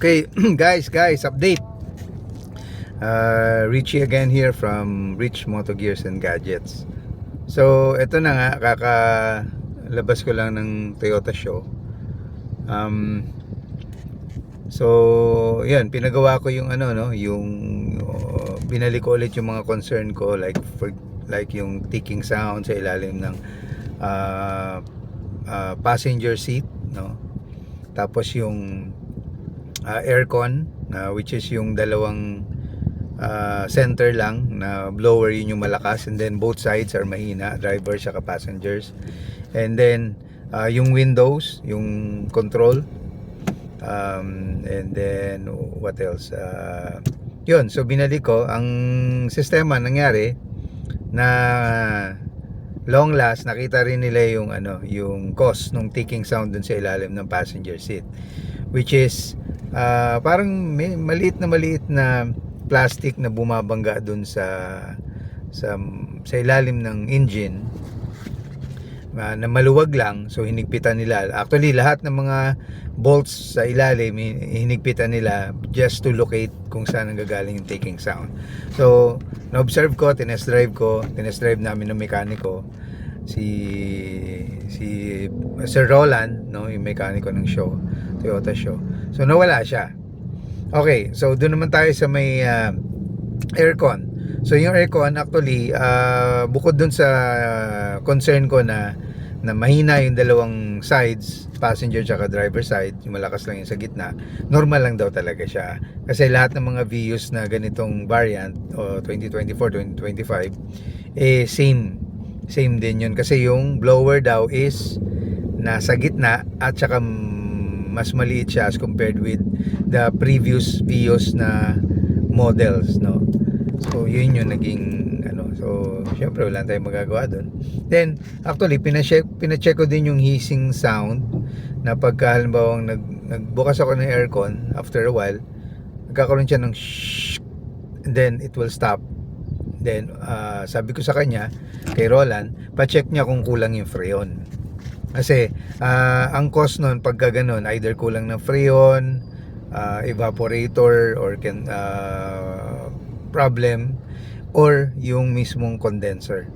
Okay, guys, update. Richie again here from Rich Moto Gears and Gadgets. So, ito na nga, kakalabas ko lang ng Toyota show. So, yan, pinagawa ko yung binalik ko ulit yung mga concern ko like yung ticking sound sa ilalim ng passenger seat, no? Tapos yung aircon, which is yung dalawang center lang na blower, yun yung malakas, and then both sides are mahina, driver saka passengers. And then yung windows, yung control, and then what else, yun. So binalik ko ang sistema. Nangyari na long last, nakita rin nila yung cause ng ticking sound dun sa ilalim ng passenger seat, which is parang may maliit na plastic na bumabangga dun sa ilalim ng engine, na maluwag lang. So hinigpitan nila, actually lahat ng mga bolts sa ilalim hinigpitan nila just to locate kung saan nanggagaling yung ticking sound. So na-observe ko, tinest drive namin ng mekaniko, si Sir Roland, no, yung mekaniko ng show, Toyota show. So nawala siya. Okay, so doon naman tayo sa may aircon. So yung aircon actually, bukod doon sa concern ko na mahina yung dalawang sides, passenger tsaka driver side, yung malakas lang yung sa gitna, normal lang daw talaga siya. Kasi lahat ng mga Vios na ganitong variant, 2024, 2025, same din yun. Kasi yung blower daw is nasa gitna at saka mas maliit siya as compared with the previous Vios na models, no? So yun yung naging so syempre wala tayong magagawa doon. Then actually pina-check ko din yung hissing sound, na pagka halimbawa nagbukas ako ng aircon, after a while nagkakaroon siya ng shh, and then it will stop. Then sabi ko sa kanya, kay Roland, pa-check niya kung kulang yung freon. Kasi ang cause nun pagka ganun, either kulang ng freon, evaporator, or problem, or yung mismong condenser.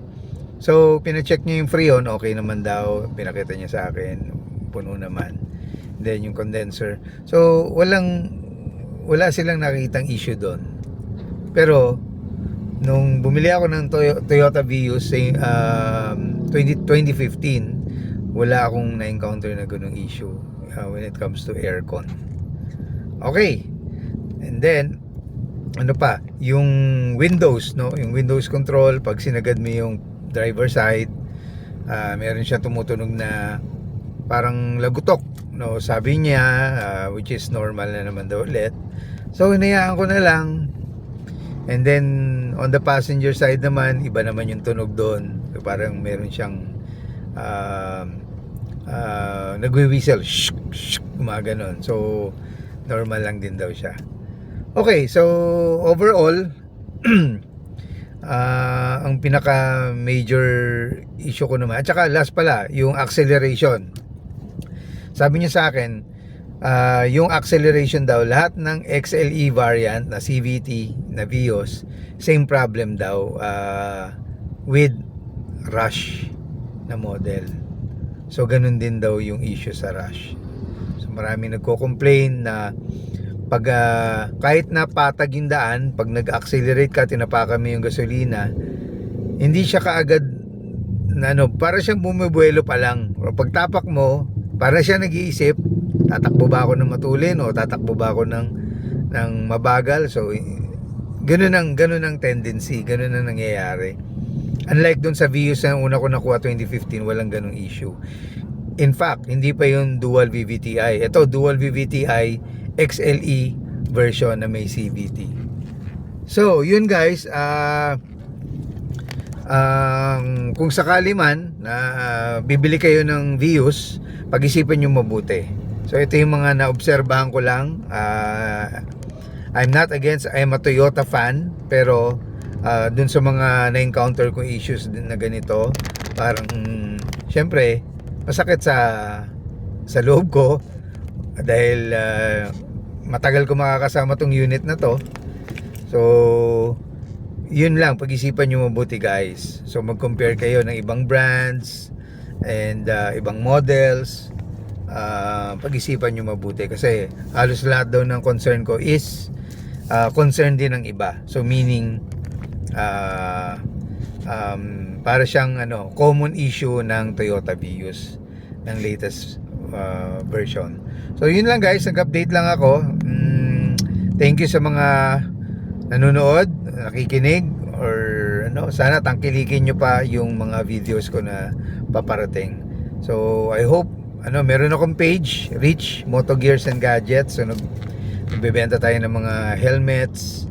So pina-check niya yung freon, okay naman daw, pinakita niya sa akin, puno naman. Then yung condenser, so wala silang nakitang issue doon. Pero nung bumili ako ng Toyota Vios 2015, wala akong na-encounter na ganung issue when it comes to aircon. Okay, and then ano pa, yung windows, no, yung windows control, pag sinagad mo yung driver side, meron siya tumutunog na parang lagutok, no, sabi niya, which is normal na naman daw ulit. So hinayaan ko na lang. And then on the passenger side naman, iba naman yung tunog doon. So, parang meron siyang nagwi-whistle, shh, shh, gumaganon. So normal lang din daw siya. Okay, so overall ang pinaka major issue ko naman, at saka last pala, yung acceleration. Sabi niya sa akin, yung acceleration daw, lahat ng XLE variant na CVT na Vios, same problem daw with Rush na model. So ganun din daw yung issue sa Rush. So maraming nagko-complain na pag kahit na patag yung daan, pag nag-accelerate ka, tinapakan mo yung gasolina, hindi siya kaagad para siyang bumibuelo pa lang. O pag tapak mo, para siya nag-iisip, tatakbo ba ako ng matulin o tatakbo ba ako ng mabagal. So ganun ang tendency, ganun ang nangyayari. Unlike dun sa Vios na una ko nakuha 2015, walang ganung issue. In fact, hindi pa yung dual VVTi. Ito, dual VVTi XLE version na may CVT. So yun guys, kung sakali man na bibili kayo ng Vios, pag-isipan nyo mabuti. So ito yung mga naobserbahan ko lang. I'm not against, I'm a Toyota fan, pero dun sa mga na-encounter ko issues din na ganito, parang syempre masakit sa loob ko, dahil matagal ko makakasama tong unit na to. So yun lang, pag-isipan nyo mabuti guys. So mag-compare kayo ng ibang brands and ibang models. Pag-isipan nyo mabuti kasi halos lahat daw ng concern ko is concern din ng iba. So meaning para siyang common issue ng Toyota Vios ng latest version. So yun lang guys, nag-update lang ako. Thank you sa mga nanonood, nakikinig, or sana tangkilikin nyo pa yung mga videos ko na paparating. So I hope meron akong page, Rich Moto Gears and Gadgets. So nagbebenta tayo ng mga helmets,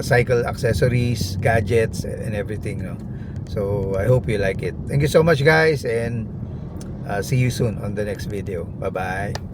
cycle accessories, gadgets, and everything, so I hope you like it. Thank you so much guys, and see you soon on the next video. Bye bye.